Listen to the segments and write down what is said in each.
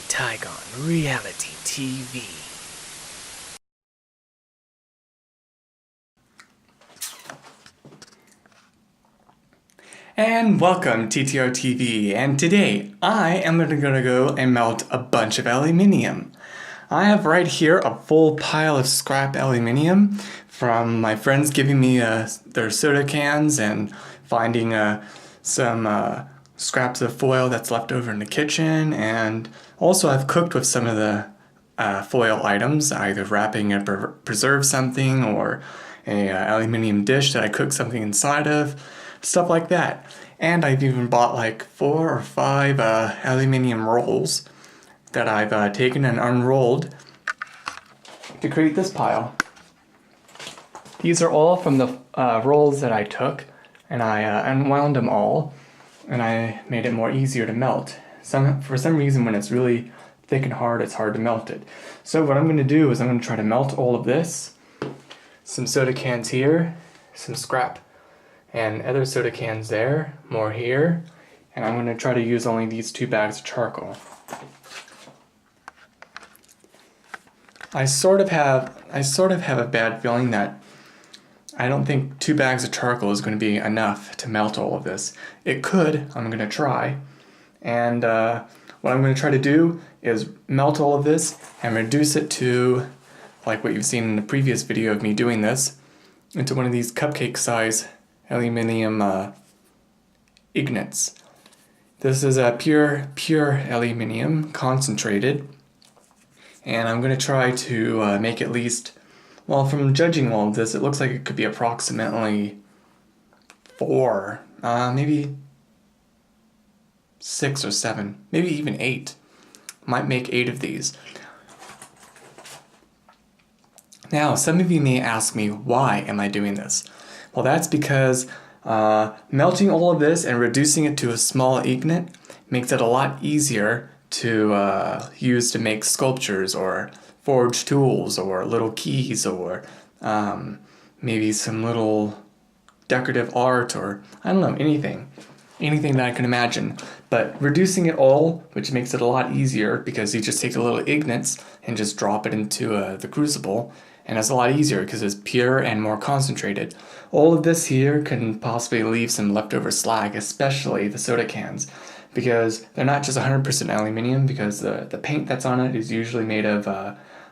Tygon Reality TV. And welcome TTR TV, and today I am going to go and melt a bunch of aluminium. I have right here a full pile of scrap aluminium from my friends giving me their soda cans and finding some scraps of foil that's left over in the kitchen, and also I've cooked with some of the foil items, either wrapping a preserve something or a aluminium dish that I cooked something inside of, stuff like that. And I've even bought like 4 or 5 aluminium rolls that I've taken and unrolled to create this pile. These are all from the rolls that I took, and I unwound them all, and I made it more easier to melt. For some reason, when it's really thick and hard, it's hard to melt it. So what I'm going to do is I'm going to try to melt all of this. Some soda cans here, some scrap and other soda cans there, more here, and I'm going to try to use only these 2 bags of charcoal. I sort of have a bad feeling that I don't think 2 bags of charcoal is going to be enough to melt all of this. It could. I'm going to try. And what I'm going to try to do is melt all of this and reduce it to, like what you've seen in the previous video of me doing this, into one of these cupcake size aluminium ignits. This is a pure aluminium, concentrated. And I'm going to try to make at least, well, from judging all of this, it looks like it could be approximately 4, maybe 6 or 7, maybe even 8. Might make 8 of these. Now, some of you may ask me, why am I doing this? Well, that's because melting all of this and reducing it to a small ignit makes it a lot easier to use to make sculptures or forge tools or little keys or maybe some little decorative art, or I don't know, anything that I can imagine. But reducing it all, which makes it a lot easier because you just take the little ignits and just drop it into the crucible, and it's a lot easier because it's pure and more concentrated. All of this here can possibly leave some leftover slag, especially the soda cans, because they're not just 100% aluminium, because the paint that's on it is usually made of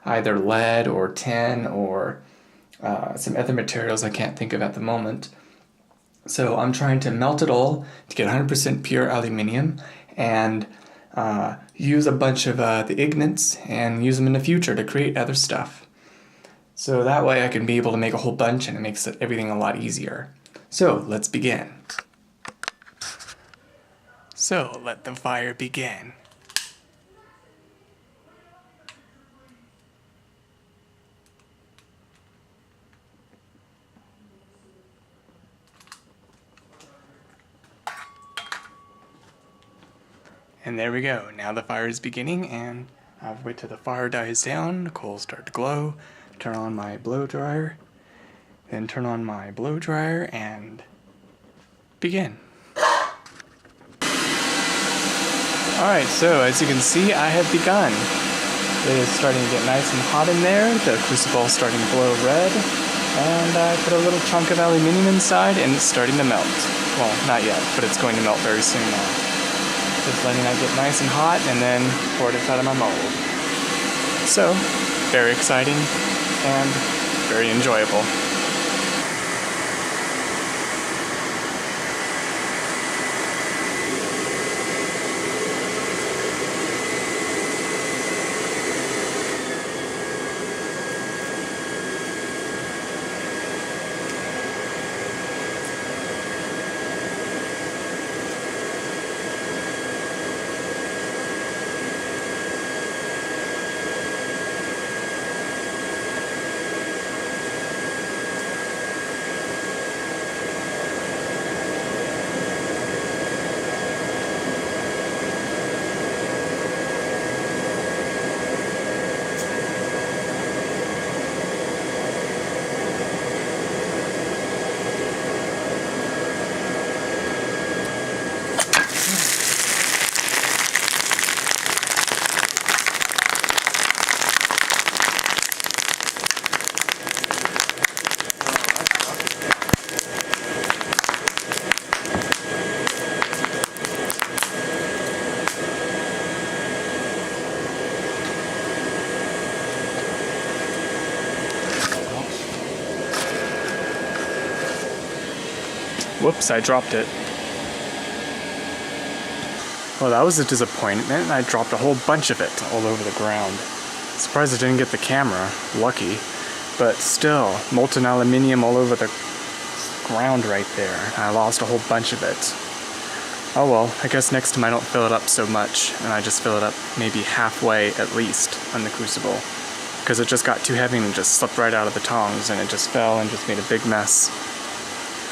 either lead or tin or some other materials I can't think of at the moment. So I'm trying to melt it all to get 100% pure aluminium and use a bunch of the ignits and use them in the future to create other stuff. So that way I can be able to make a whole bunch, and it makes everything a lot easier. So let's begin. So let the fire begin. And there we go. Now the fire is beginning, and I'll wait till the fire dies down, the coals start to glow, turn on my blow dryer, then turn on my blow dryer and begin. Alright, so as you can see, I have begun. It is starting to get nice and hot in there, the crucible is starting to glow red, and I put a little chunk of aluminium inside and it's starting to melt. Well, not yet, but it's going to melt very soon now. Just letting that get nice and hot and then pour it inside of my mold. So, very exciting and very enjoyable. Whoops, I dropped it. Well, that was a disappointment. I dropped a whole bunch of it all over the ground. Surprised I didn't get the camera. Lucky. But still, molten aluminium all over the ground right there. I lost a whole bunch of it. Oh well, I guess next time I don't fill it up so much, and I just fill it up maybe halfway at least on the crucible. Because it just got too heavy and just slipped right out of the tongs, and it just fell and just made a big mess.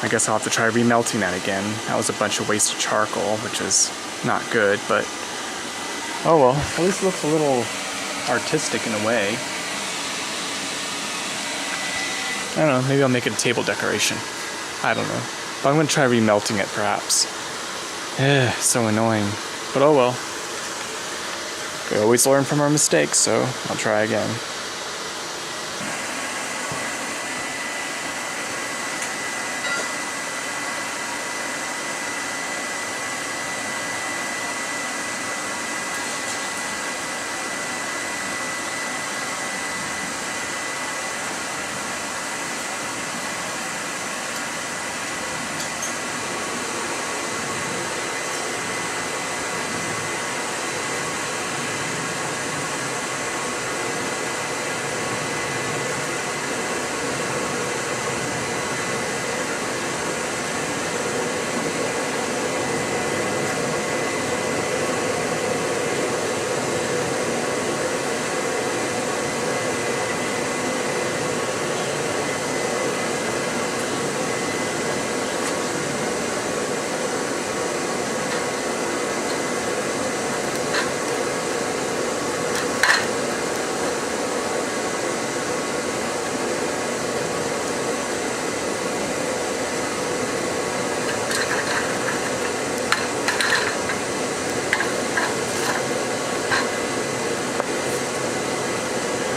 I guess I'll have to try remelting that again. That was a bunch of wasted charcoal, which is not good, but oh well, at least it looks a little artistic in a way. I don't know, maybe I'll make it a table decoration. I don't know. But I'm going to try remelting it perhaps. So annoying. But oh well. We always learn from our mistakes, so I'll try again.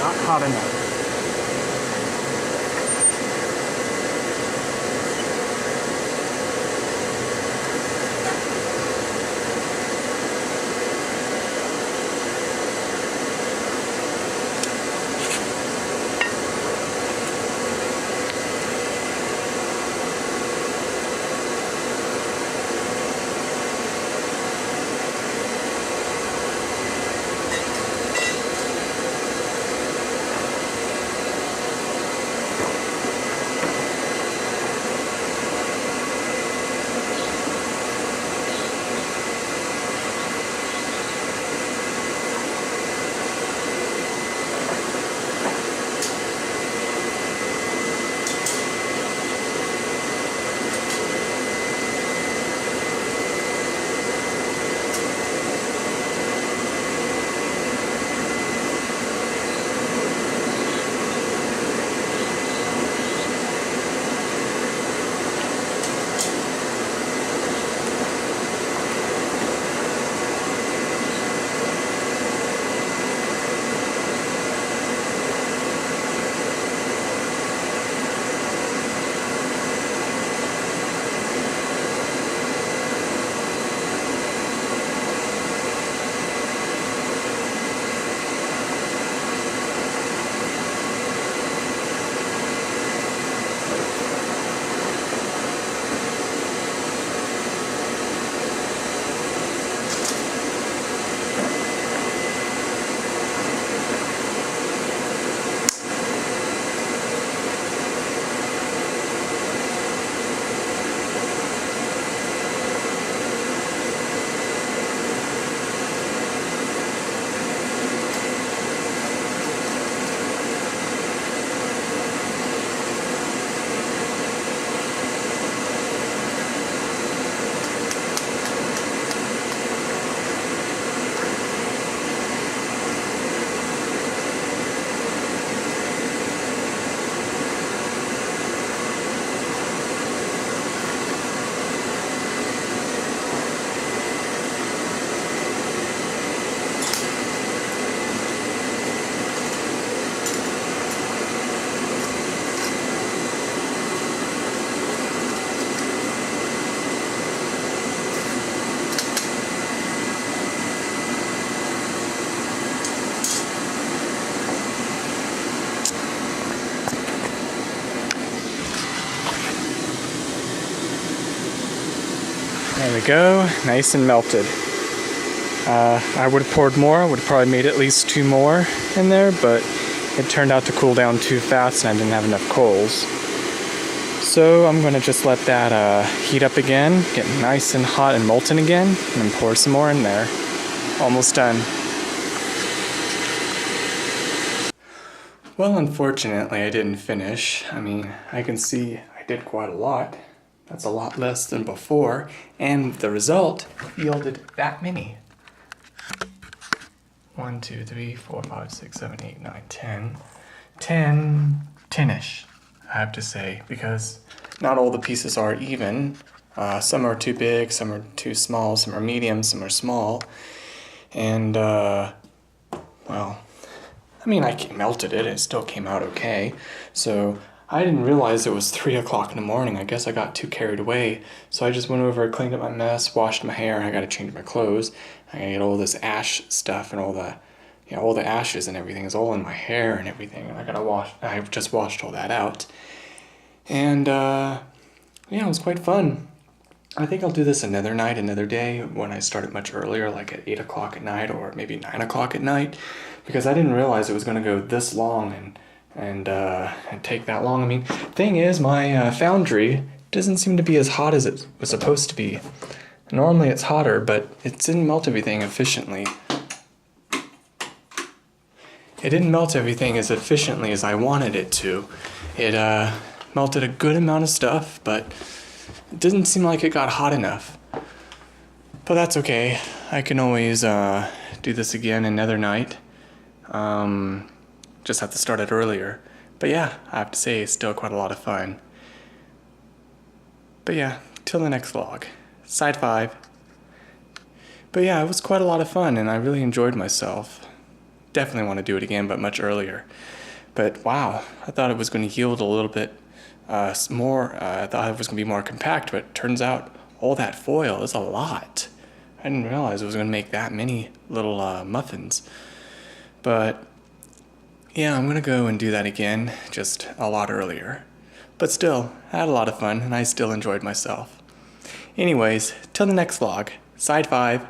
Not hot enough. There we go, nice and melted. I would have poured more, I would have probably made at least 2 more in there, but it turned out to cool down too fast and I didn't have enough coals. So I'm going to just let that heat up again, get nice and hot and molten again, and then pour some more in there. Almost done. Well, unfortunately, I didn't finish. I mean, I can see I did quite a lot. That's a lot less than before, and the result yielded that many. 1, 2, 3, 4, 5, 6, 7, 8, 9, 10. 10-ish, I have to say, because not all the pieces are even. Some are too big, some are too small, some are medium, some are small. And, well, I mean, I melted it, it still came out okay. So I didn't realize it was 3 o'clock in the morning. I guess I got too carried away. So I just went over, cleaned up my mess, washed my hair. I gotta change my clothes. I gotta get all this ash stuff and all the ashes and everything is all in my hair and everything. And I just washed all that out. And, yeah, it was quite fun. I think I'll do this another night, another day, when I start it much earlier, like at 8 o'clock at night or maybe 9 o'clock at night, because I didn't realize it was going to go this long and take that long. I mean, thing is, my foundry doesn't seem to be as hot as it was supposed to be. Normally it's hotter, but it didn't melt everything efficiently. It didn't melt everything as efficiently as I wanted it to. It melted a good amount of stuff, but it didn't seem like it got hot enough. But that's okay. I can always do this again another night. Just have to start it earlier. But yeah, I have to say it's still quite a lot of fun. But yeah, till the next vlog. Side 5. But yeah, it was quite a lot of fun and I really enjoyed myself. Definitely want to do it again, but much earlier. But wow, I thought it was going to yield a little bit more. I thought it was going to be more compact, but it turns out all that foil is a lot. I didn't realize it was going to make that many little muffins. But yeah, I'm going to go and do that again, just a lot earlier. But still, I had a lot of fun and I still enjoyed myself. Anyways, till the next vlog, Side 5.